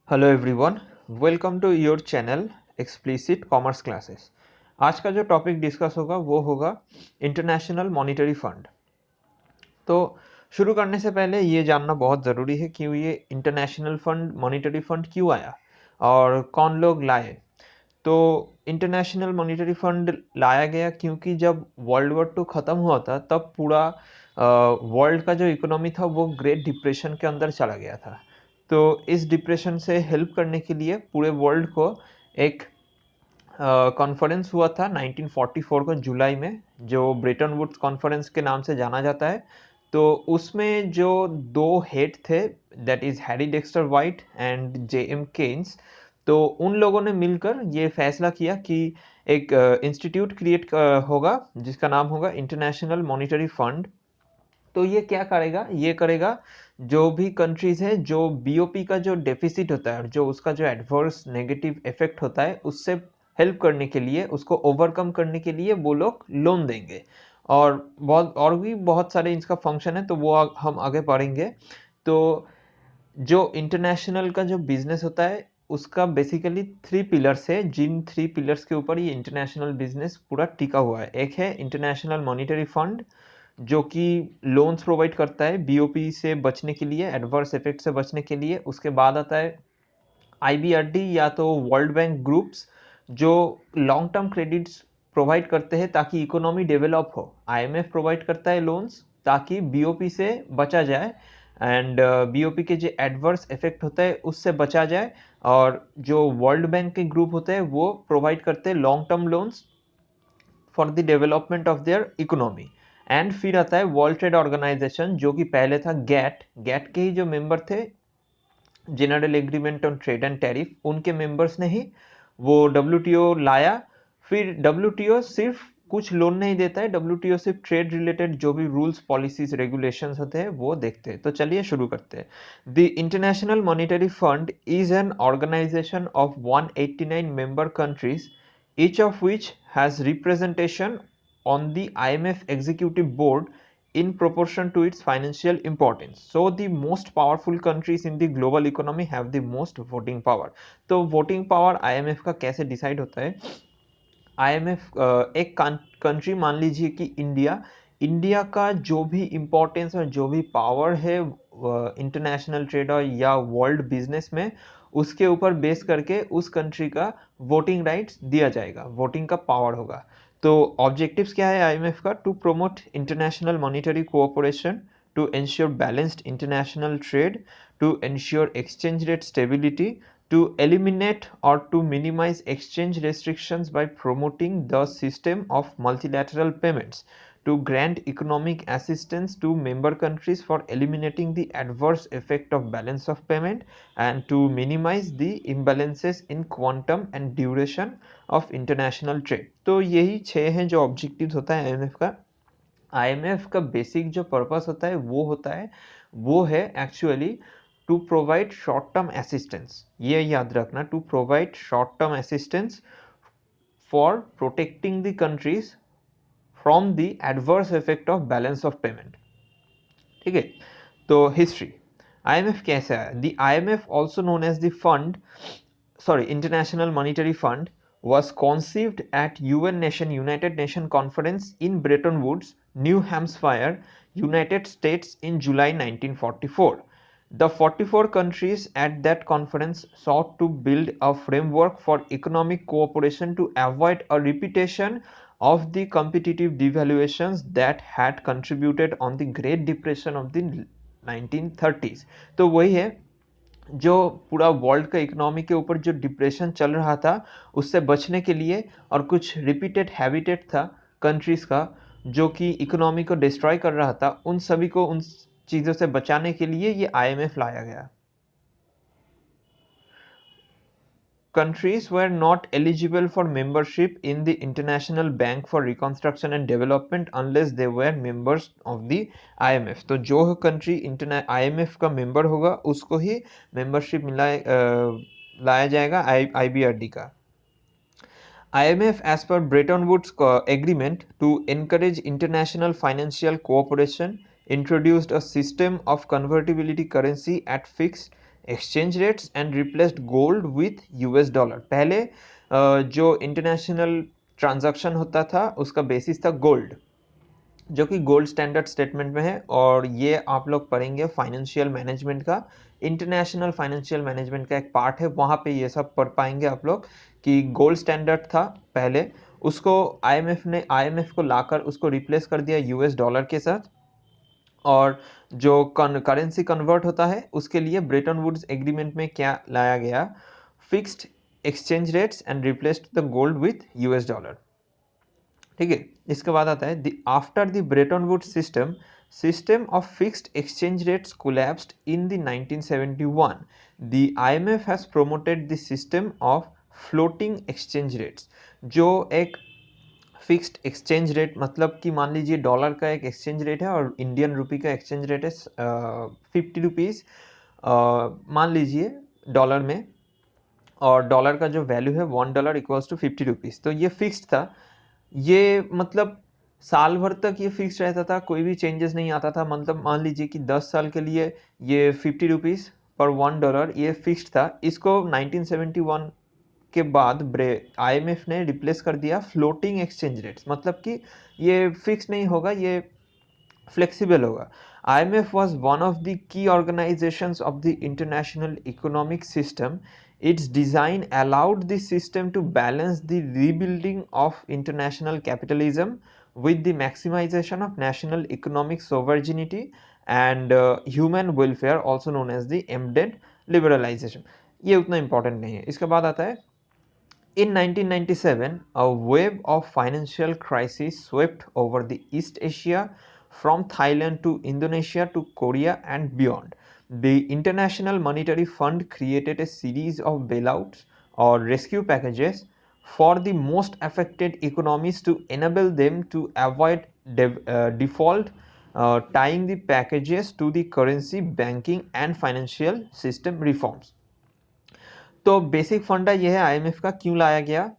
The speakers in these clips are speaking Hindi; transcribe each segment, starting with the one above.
Hello everyone, welcome to your channel explicit commerce classes. आज का जो टॉपिक डिस्कस होगा वो होगा इंटरनेशनल मॉनेटरी फंड। तो शुरू करने से पहले ये जानना बहुत ज़रूरी है कि ये इंटरनेशनल फंड मॉनेटरी फंड क्यों आया और कौन लोग लाए। तो इंटरनेशनल मॉनेटरी फंड लाया गया क्योंकि जब वर्ल्ड वॉर 2 ख़त्म हुआ था तब पूरा वर्ल्ड का जो इकोनॉमी था वो ग्रेट डिप्रेशन के अंदर चला गया था। तो इस डिप्रेशन से हेल्प करने के लिए पूरे वर्ल्ड को एक कॉन्फ्रेंस हुआ था 1944 को जुलाई में, जो ब्रेटन वुड्स कॉन्फ्रेंस के नाम से जाना जाता है। तो उसमें जो दो हेड थे, that is Harry Dexter White and J M. Keynes, तो उन लोगों ने मिलकर ये फैसला किया कि एक इंस्टीट्यूट क्रिएट होगा जिसका नाम होगा इंटरनेशनल मॉनेटरी फंड। तो ये क्या करेगा, ये करेगा जो भी कंट्रीज है जो बीओपी का जो डेफिसिट होता है और जो उसका जो एडवर्स नेगेटिव इफेक्ट होता है उससे हेल्प करने के लिए, उसको ओवरकम करने के लिए वो लोग लोन देंगे। और बहुत और भी बहुत सारे इसका फंक्शन है, तो वो हम आगे पढ़ेंगे। तो जो इंटरनेशनल का जो बिजनेस होता है उसका बेसिकली 3 पिलर्स है, जिन 3 पिलर्स के ऊपर ये इंटरनेशनल बिजनेस पूरा टिका हुआ है। एक है इंटरनेशनल मॉनेटरी फंड, जो कि लोन्स प्रोवाइड करता है बीओपी से बचने के लिए, एडवर्स इफेक्ट से बचने के लिए। उसके बाद आता है आईबीआरडी या तो वर्ल्ड बैंक ग्रुप्स, जो लॉन्ग टर्म क्रेडिट्स प्रोवाइड करते हैं ताकि इकोनॉमी डेवलप हो। आईएमएफ प्रोवाइड करता है लोन्स ताकि बीओपी से बचा जाए एंड बीओपी के जो एडवर्स इफेक्ट होता है उससे बचा जाए। और जो वर्ल्ड बैंक के ग्रुप होते हैं वो प्रोवाइड करते हैं long term loans for the development of their economy. And फिर आता है वर्ल्ड ट्रेड ऑर्गेनाइजेशन, जो कि पहले था गैट। गैट के ही जो मेंबर थे, general agreement on trade and tariff, उनके मेंबर्स ने ही वो डब्ल्यूटीओ लाया। फिर डब्ल्यूटीओ सिर्फ कुछ लोन नहीं देता है, डब्ल्यूटीओ सिर्फ ट्रेड रिलेटेड जो भी रूल्स पॉलिसीज रेगुलेशंस होते हैं वो देखते हैं। तो चलिए शुरू करते हैं। The international monetary fund is an organization of 189 member countries, each of which has representation on the IMF executive board in proportion to its financial importance. So the most powerful countries in the global economy have the most voting power. तो voting power IMF का कैसे डिसाइड होता है? आईएमएफ एक कंट्री मान लीजिए कि इंडिया, इंडिया का जो भी इम्पोर्टेंस और जो भी पावर है इंटरनेशनल ट्रेड और या वर्ल्ड बिजनेस में, उसके ऊपर बेस करके उस कंट्री का वोटिंग राइट्स दिया जाएगा, वोटिंग का पावर होगा। तो ऑब्जेक्टिव्स क्या है आईएमएफ का? To promote international monetary cooperation, to ensure balanced international trade, to ensure exchange rate stability, to eliminate or to minimize exchange restrictions by promoting the system of multilateral payments, to grant economic assistance to member countries for eliminating the adverse effect of balance of payment, and to minimize the imbalances in quantum and duration of international trade। तो यही 6 हैं जो ऑब्जेक्टिव्स होता है आईएमएफ का। आईएमएफ का बेसिक जो पर्पस होता है वो होता है, वो है actually to provide short term assistance. ये याद रखना, to provide short term assistance for protecting the countries from the adverse effect of balance of payment. ठीक है। तो हिस्ट्री, आईएमएफ कैसे आया? The IMF also known as the fund, sorry, International Monetary Fund, was conceived at United Nation Conference in Bretton Woods, New Hampshire, United States in July 1944. The 44 countries at that conference sought to build a framework for economic cooperation to avoid a repetition of the competitive devaluations that had contributed on the Great Depression of the 1930s। तो वही है, जो पूरा वर्ल्ड का इकोनॉमी के ऊपर जो डिप्रेशन चल रहा था उससे बचने के लिए, और कुछ रिपीटेड हैबिटेट था कंट्रीज का जो कि इकोनॉमी को डिस्ट्रॉय कर रहा था, उन सभी को उन चीज़ों से बचाने के लिए ये आईएमएफ लाया गया। Countries were not eligible for membership in the International Bank for Reconstruction and Development unless they were members of the IMF। तो जो कंट्री IMF का मेंबर होगा उसको ही मेंबरशिप लाया जाएगा IBRD का। IMF, as per Bretton Woods agreement to encourage international financial cooperation, introduced a system of convertibility currency at fixed exchange rates and replaced gold with US dollar. पहले जो इंटरनेशनल ट्रांजैक्शन होता था उसका बेसिस था गोल्ड, जो कि गोल्ड स्टैंडर्ड स्टेटमेंट में है, और ये आप लोग पढ़ेंगे फाइनेंशियल मैनेजमेंट का, इंटरनेशनल फाइनेंशियल मैनेजमेंट का एक पार्ट है, वहाँ पे ये सब पढ़ पाएंगे आप लोग कि गोल्ड स्टैंडर्ड था पहले, उसको आईएमएफ को लाकर उसको रिप्लेस कर दिया यूएस डॉलर के साथ, और जो करेंसी कन्वर्ट होता है उसके लिए ब्रेटन वुड्स एग्रीमेंट में क्या लाया गया, fixed exchange rates and replaced the gold with US dollar. ठीक है, इसके बाद आता है after the Bretton Woods system of fixed exchange rates collapsed in the 1971, the IMF has promoted the system of floating exchange rates. जो एक फिक्स्ड एक्सचेंज रेट मतलब कि मान लीजिए डॉलर का एक एक्सचेंज रेट है और इंडियन रुपी का एक्सचेंज रेट है 50 रुपीज़ मान लीजिए डॉलर में, और डॉलर का जो वैल्यू है $1 इक्वल्स टू 50 रुपीज़, तो ये फिक्स्ड था। ये मतलब साल भर तक ये फिक्स रहता था, कोई भी चेंजेस नहीं आता था, मतलब मान लीजिए कि 10 साल के लिए ये 50 रुपीज़ पर $1 ये फिक्स्ड था। इसको 1971 के बाद आईएमएफ ने रिप्लेस कर दिया फ्लोटिंग एक्सचेंज रेट्स, मतलब कि ये फिक्स नहीं होगा, ये फ्लेक्सिबल होगा। IMF was one of the key organizations of the international economic system. Its design allowed the system to balance the rebuilding of international capitalism with the maximization of national economic sovereignty and human welfare, also known as the embedded liberalization। ये उतना important नहीं है। इसके बाद आता है in 1997, a wave of financial crises swept over the East Asia, from Thailand to Indonesia to Korea and beyond. The International Monetary Fund created a series of bailouts or rescue packages for the most affected economies to enable them to avoid default, tying the packages to the currency, banking and financial system reforms। तो बेसिक फंडा यह है आईएमएफ का क्यों लाया गया।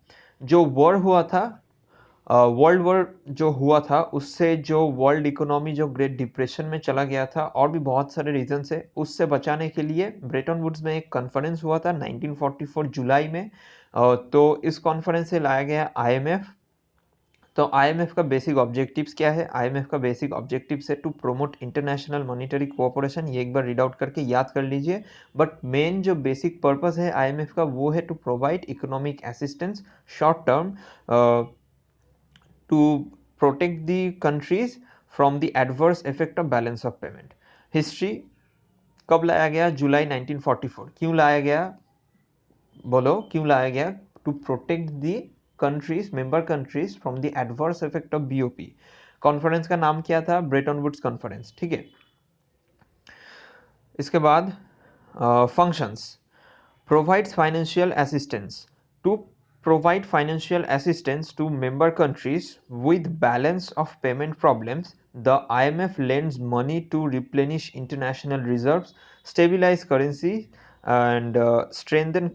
जो वॉर हुआ था, वर्ल्ड वॉर जो हुआ था, उससे जो वर्ल्ड इकोनॉमी जो ग्रेट डिप्रेशन में चला गया था, और भी बहुत सारे रीजन से उससे बचाने के लिए ब्रेटन वुड्स में एक कॉन्फ्रेंस हुआ था 1944 जुलाई में। तो इस कॉन्फ्रेंस से लाया गया आईएमएफ। तो आईएमएफ का बेसिक ऑब्जेक्टिव्स क्या है, आईएमएफ का बेसिक ऑब्जेक्टिव्स है to promote international monetary cooperation, ये एक बार रीड आउट करके याद कर लीजिए। बट मेन जो बेसिक पर्पस है आईएमएफ का वो है to provide economic assistance short term to protect the countries from the adverse effect of balance of payment. History कब लाया गया, जुलाई 1944। क्यों लाया गया, बोलो क्यों लाया गया, to protect the countries, member countries from the adverse effect of BOP. Conference का नाम क्या था, ब्रेटन वुड्स कॉन्फ्रेंस। ठीक है, इसके बाद functions, provides financial assistance to provide financial assistance to member countries with balance of payment problems. The IMF lends money to replenish international reserves, stabilize currency and strengthen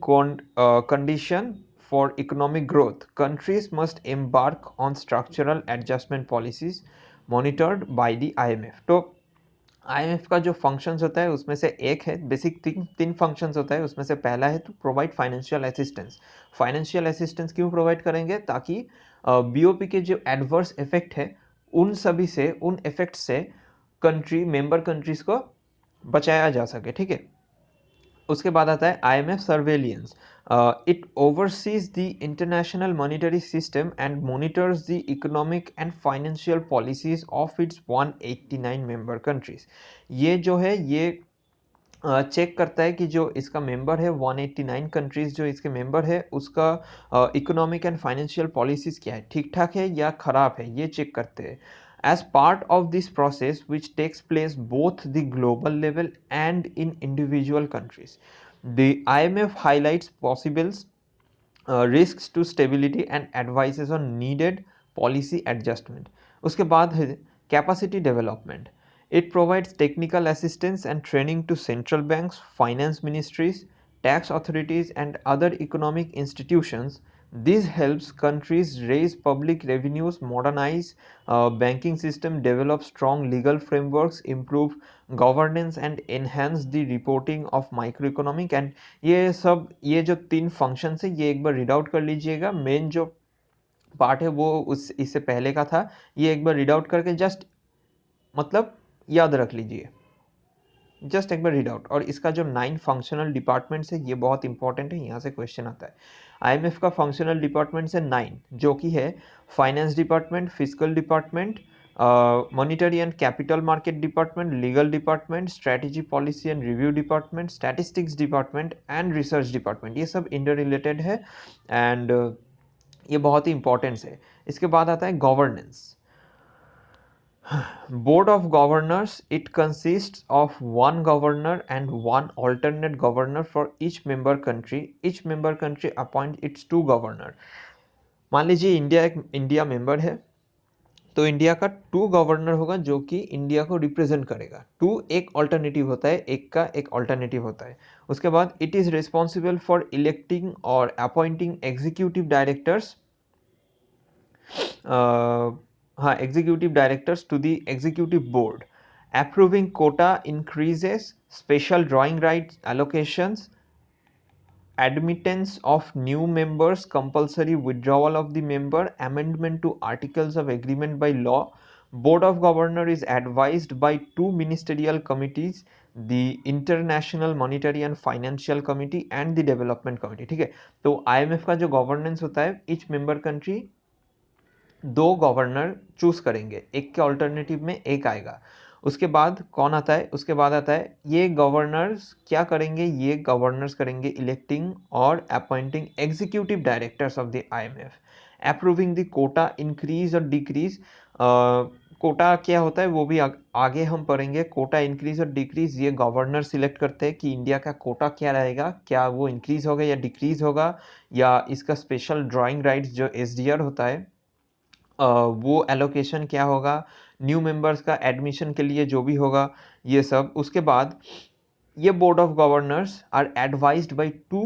condition for economic growth. Countries must embark on structural adjustment policies monitored by the IMF। तो आईएमएफ का जो फंक्शंस होता है उसमें से एक है, बेसिक तीन फंक्शंस होता है, उसमें से पहला है to provide financial assistance. Financial assistance क्यों प्रोवाइड करेंगे, ताकि बीओपी के जो एडवर्स इफेक्ट है उन सभी से, उन इफेक्ट से कंट्री, मेंबर कंट्रीज को बचाया जा सके। ठीक है, उसके बाद आता है IMF surveillance. It overseas the international monetary system and monitors the economic and financial policies of its 189 member countries. ये जो है ये चेक करता है कि जो इसका मेंबर है 189 कंट्रीज जो इसके मेंबर है उसका इकोनॉमिक एंड फाइनेंशियल पॉलिसीज क्या है, ठीक ठाक है या खराब है, ये चेक करते हैं। As part of this process, which takes place both the global level and in individual countries, the IMF highlights possible risks to stability and advises on needed policy adjustment। उसके बाद है capacity development। It provides technical assistance and training to central banks, finance ministries, tax authorities and other economic institutions This helps countries raise public revenues, modernize banking system, develop strong legal frameworks, improve governance and enhance the reporting of microeconomic and ये जो 3 फंक्शन है ये एक बार रीड आउट कर लीजिएगा। मेन जो पार्ट है वो उस इससे पहले का था, ये एक बार रीड आउट करके जस्ट मतलब याद रख लीजिए, जस्ट एक बार रीड आउट। और इसका जो 9 फंक्शनल डिपार्टमेंट्स है ये बहुत इंपॉर्टेंट है, यहाँ से क्वेश्चन आता है। आईएमएफ का फंक्शनल डिपार्टमेंट्स है 9, जो कि है finance department, physical department, monetary and capital market department, legal department, strategy policy and review department, statistics department and research department. ये सब इंटर रिलेटेड है एंड ये बहुत ही इंपॉर्टेंट है। इसके बाद आता है governance. Board of Governors, it consists of one governor and one alternate governor for each member country. Each member country appoint its 2 governor. मान लीजिए इंडिया मेंबर है, तो इंडिया का 2 गवर्नर होगा जो कि इंडिया को रिप्रेजेंट करेगा। 2 एक ऑल्टरनेटिव होता है, एक का एक ऑल्टरनेटिव होता है। उसके बाद it is responsible for electing और अपॉइंटिंग एग्जीक्यूटिव डायरेक्टर्स, हाँ executive directors to the executive board, approving quota increases, special drawing rights allocations, admittance of new members, compulsory withdrawal of the member, amendment to articles of agreement by law. Board of Governor is advised by 2 ministerial committees, the International Monetary and Financial Committee and the Development Committee। ठीक है, तो IMF का जो गवर्नेंस होता है, each member country 2 governor choose करेंगे, एक के ऑल्टरनेटिव में एक आएगा। उसके बाद कौन आता है, उसके बाद आता है ये गवर्नर्स क्या करेंगे, ये गवर्नर्स करेंगे इलेक्टिंग और appointing executive directors of the IMF, approving the quota increase और डिक्रीज। कोटा क्या होता है वो भी आगे हम पढ़ेंगे। कोटा इंक्रीज और डिक्रीज ये गवर्नर सिलेक्ट करते हैं कि इंडिया का कोटा क्या रहेगा, क्या वो इंक्रीज होगा या डिक्रीज होगा, या इसका स्पेशल ड्राइंग राइट्स जो एसडीआर होता है वो एलोकेशन क्या होगा, न्यू मेंबर्स का एडमिशन के लिए जो भी होगा ये सब। उसके बाद ये board of governors are advised by 2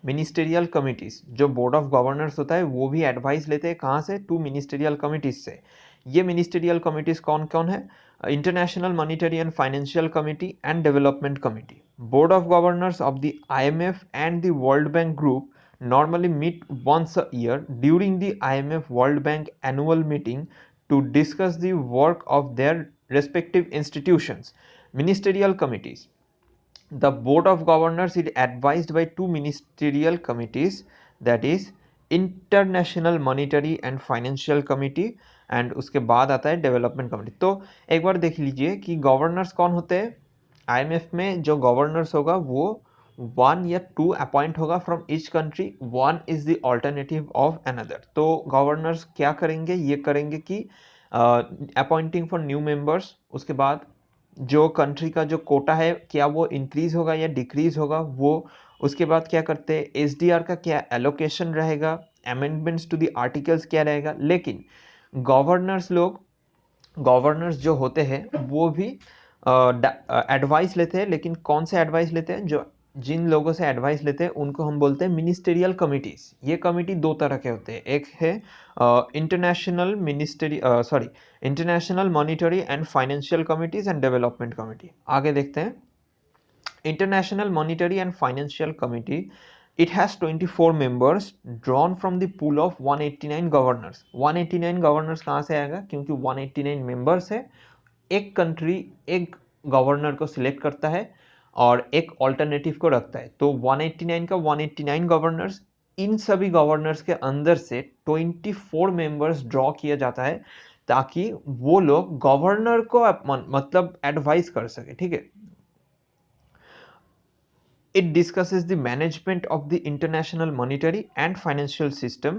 ministerial committees. जो बोर्ड ऑफ गवर्नर्स होता है वो भी एडवाइस लेते हैं कहाँ से, 2 मिनिस्टेरियल कमिटीज से। ये मिनिस्टेरियल कमिटीज कौन कौन है, international monetary and financial committee and development committee. Board of governors of the IMF and the world bank group normally meet once a year during the IMF World Bank annual meeting to discuss the work of their respective institutions. Ministerial committees. The Board of Governors is advised by 2 ministerial committees, that is International Monetary and Financial Committee and उसके बाद आता है डेवलपमेंट कमिटी। तो एक बार देख लीजिए कि गवर्नर्स कौन होते हैं। आईएमएफ में जो गवर्नर्स होगा वो 1 या 2 अपॉइंट होगा from each country, 1 is the alternative of another. तो गवर्नर्स क्या करेंगे, ये करेंगे कि अपॉइंटिंग फॉर न्यू मेंबर्स, उसके बाद जो कंट्री का जो कोटा है क्या वो इंक्रीज होगा या डिक्रीज होगा वो, उसके बाद क्या करते हैं एसडीआर का क्या एलोकेशन रहेगा, अमेंडमेंट्स टू द आर्टिकल्स क्या रहेगा। लेकिन गवर्नर्स जो होते हैं वो भी एडवाइस लेते हैं, लेकिन कौन से एडवाइस लेते हैं, जो जिन लोगों से एडवाइस लेते हैं उनको हम बोलते हैं मिनिस्टेरियल कमिटीज। ये कमिटी 2 तरह के होते हैं, एक है international monetary and financial committees and development committee. आगे देखते हैं international monetary and financial committee, it has 24 members drawn from the pool of 189 governors। 189 governors कहाँ से आएगा, क्योंकि 189 मेंबर्स है, एक कंट्री एक गवर्नर को सिलेक्ट करता है और एक ऑल्टरनेटिव को रखता है। तो 189 का 189 गवर्नर्स, इन सभी गवर्नर्स के अंदर से 24 मेंबर्स ड्रॉ किया जाता है ताकि वो लोग गवर्नर को मतलब एडवाइस कर सके। ठीक है, it discusses the management of the international monetary and financial system.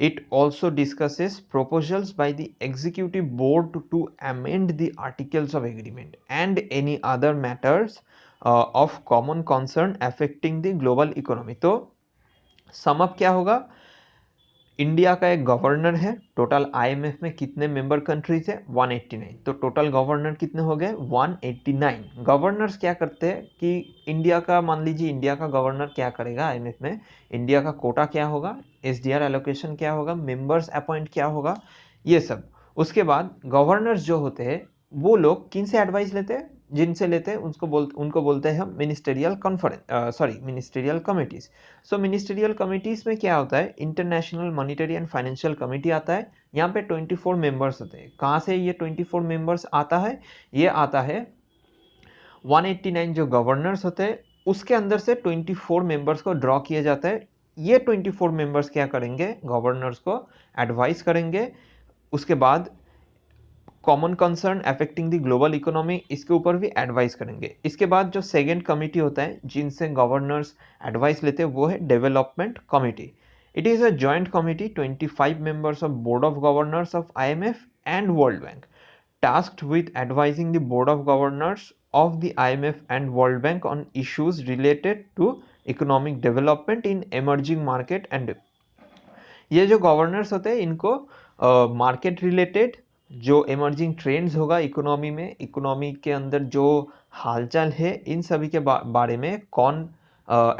It also discusses proposals by the executive board to amend the articles of agreement and any other matters of common concern affecting the global economy। तो सम अप क्या होगा, इंडिया का एक गवर्नर है। टोटल आईएमएफ में कितने मेंबर कंट्रीज है? 189। तो टोटल गवर्नर कितने हो गए? 189। गवर्नर्स क्या करते हैं कि इंडिया का, मान लीजिए इंडिया का गवर्नर क्या करेगा आईएमएफ में, इंडिया का कोटा क्या होगा, एसडीआर एलोकेशन क्या होगा, मेंबर्स अपॉइंट क्या होगा, ये सब। उसके बाद गवर्नर्स जो होते हैं वो लोग किन से एडवाइस लेते हैं? जिनसे लेते हैं उनको बोलते हैं हम ministerial conference, sorry ministerial committees. So ministerial committees में क्या होता है? International monetary and financial committee आता है। यहाँ पे 24 मेंबर्स होते हैं। कहाँ से ये 24 मेंबर्स आता है? ये आता है 189 जो गवर्नर्स होते हैं उसके अंदर से 24 मेंबर्स को ड्रॉ किया जाता है। ये 24 मेंबर्स क्या करेंगे? गवर्नर्स को एडवाइस करेंगे। उसके बाद common concern affecting the global economy, इसके ऊपर भी एडवाइस करेंगे। इसके बाद जो सेकंड कमिटी होता है जिनसे गवर्नर्स एडवाइस लेते हैं वो है development committee. It is a joint committee, 25 members of board of governors of IMF and world bank, tasked with advising the board of governors of the IMF and World Bank on issues related to economic development in emerging market and ये जो गवर्नर्स होते हैं इनको मार्केट रिलेटेड जो इमर्जिंग ट्रेंड्स होगा इकोनॉमी में, इकोनॉमी के अंदर जो हालचाल है, इन सभी के बारे में कौन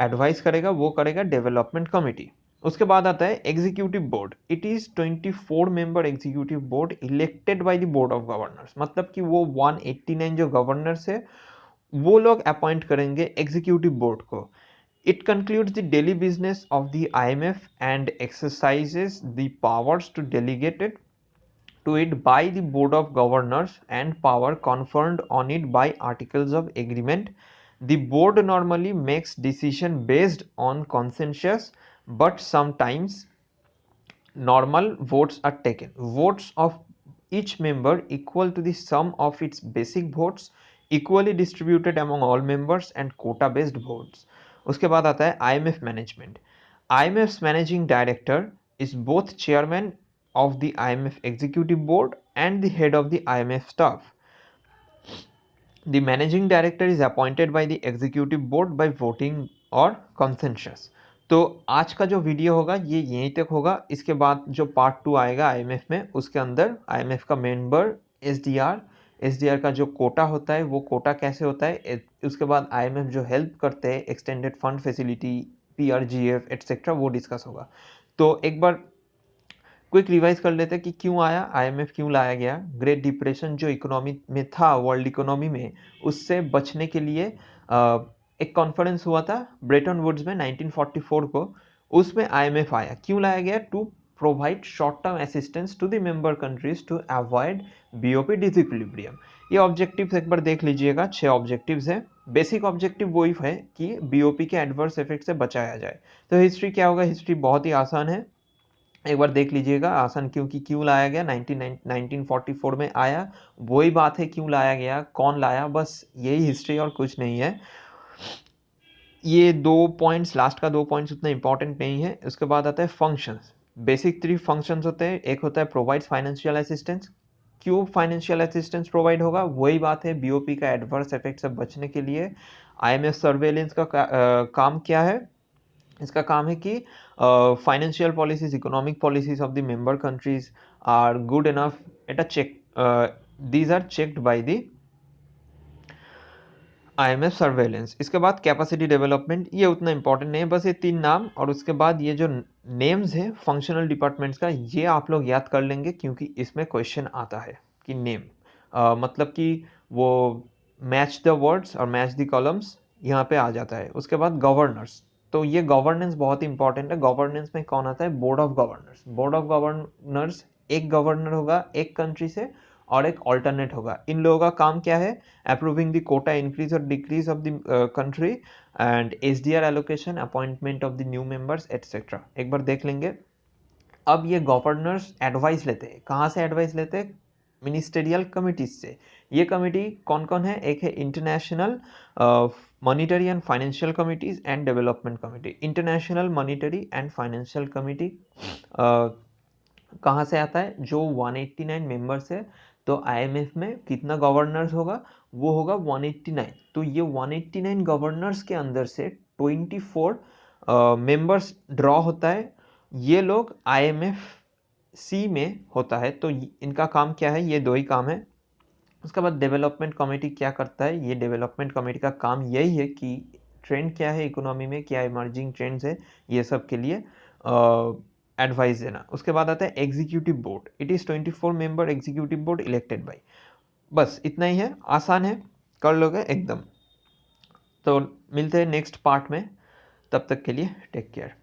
एडवाइस करेगा? वो करेगा डेवलपमेंट कमिटी। उसके बाद आता है executive board. It is 24 member executive board elected by the board of governors, मतलब कि वो 189 जो गवर्नर्स है वो लोग अपॉइंट करेंगे एग्जीक्यूटिव बोर्ड को। It concludes the daily business of the IMF and exercises the powers to delegate it to it by the Board of Governors and power conferred on it by Articles of Agreement. The board normally makes decision based on consensus, but sometimes normal votes are taken. Votes of each member equal to the sum of its basic votes, equally distributed among all members and quota based votes. उसके बाद आता है IMF management. IMF's managing director is both chairman of the IMF executive board and the head of the IMF staff. The managing director is appointed by the executive board by voting or consensus. तो आज का जो वीडियो होगा ये यहीं तक होगा। इसके बाद जो पार्ट 2 आएगा आईएमएफ में, उसके अंदर आईएमएफ का मेंबर, एसडीआर का जो कोटा होता है वो कोटा कैसे होता है, उसके बाद आईएमएफ जो हेल्प करते हैं एक्सटेंडेड फंड फैसिलिटी, पीआरजीएफ एटसेट्रा, वो डिस्कस होगा। तो एक बार क्विक रिवाइज कर लेते हैं कि क्यों आया आईएमएफ, क्यों लाया गया। ग्रेट डिप्रेशन जो इकोनॉमी में था, वर्ल्ड इकोनॉमी में, उससे बचने के लिए एक कॉन्फ्रेंस हुआ था ब्रेटन वुड्स में 1944 को। उसमें आईएमएफ आया। क्यों लाया गया? To provide short term assistance to the member countries to avoid BOP disequilibrium. ये ऑब्जेक्टिव्स एक बार देख लीजिएगा, 6 ऑब्जेक्टिव्स है। बेसिक ऑब्जेक्टिव वही है कि बीओपी के एडवर्स इफेक्ट से बचाया जाए। तो हिस्ट्री क्या होगा? हिस्ट्री बहुत ही आसान है, एक बार देख लीजिएगा। आसान क्योंकि क्यों लाया गया, 1944 में आया, वही बात है क्यों लाया गया, कौन लाया, बस यही हिस्ट्री और कुछ नहीं है। ये 2 पॉइंट्स, लास्ट का 2 पॉइंट्स उतना इंपॉर्टेंट नहीं है। उसके बाद आता है फंक्शंस। बेसिक 3 फंक्शंस होते हैं। एक होता है प्रोवाइड्स फाइनेंशियल असिस्टेंस। क्यों फाइनेंशियल असिस्टेंस प्रोवाइड होगा? वही बात है, बीओपी का एडवर्स इफेक्ट से बचने के लिए। आईएमएफ सर्वेलेंस का काम क्या है? इसका काम है कि financial policies, economic policies of the member countries are good enough, at a check, these are checked by the IMF surveillance. इसके बाद कैपेसिटी डेवलपमेंट, ये उतना इंपॉर्टेंट नहीं है, बस ये 3 नाम। और उसके बाद ये जो नेम्स है फंक्शनल डिपार्टमेंट्स का, ये आप लोग याद कर लेंगे क्योंकि इसमें क्वेश्चन आता है कि नेम मतलब कि वो मैच द वर्ड्स और मैच द कॉलम्स यहाँ पे आ जाता है। उसके बाद गवर्नर्स, तो ये गवर्नेंस बहुत ही इंपॉर्टेंट है। गवर्नेंस में कौन आता है? Board of governors. Board of governors, एक गवर्नर होगा एक कंट्री से और एक ऑल्टरनेट होगा। इन लोगों का काम क्या है? अप्रूविंग द कोटा इंक्रीज और decrease of the country and SDR allocation, appointment of the new members etcetera. एक बार देख लेंगे। अब ये गवर्नर्स एडवाइस लेते हैं, कहाँ से एडवाइस लेते हैं? मिनिस्टेरियल कमिटीज से। ये कमिटी कौन कौन है? एक है international monetary and financial committees and development committee. International monetary and financial committee कहाँ से आता है? जो 189 मेंबर्स है। तो आईएमएफ में कितना गवर्नर्स होगा? वो होगा 189। तो ये 189 गवर्नर्स के अंदर से 24 मेंबर्स ड्रॉ होता है। ये लोग IMF-C में होता है, तो इनका काम क्या है, ये दो ही काम है। उसके बाद डेवलपमेंट कमेटी क्या करता है, ये डेवलपमेंट कमेटी का काम यही है कि ट्रेंड क्या है इकोनॉमी में, क्या इमर्जिंग ट्रेंड्स है, ये सब के लिए एडवाइस देना। उसके बाद आता है executive board. It is 24 member executive board elected by. बस इतना ही है, आसान है, कर लोगे एकदम। तो मिलते हैं नेक्स्ट पार्ट में, तब तक के लिए टेक केयर।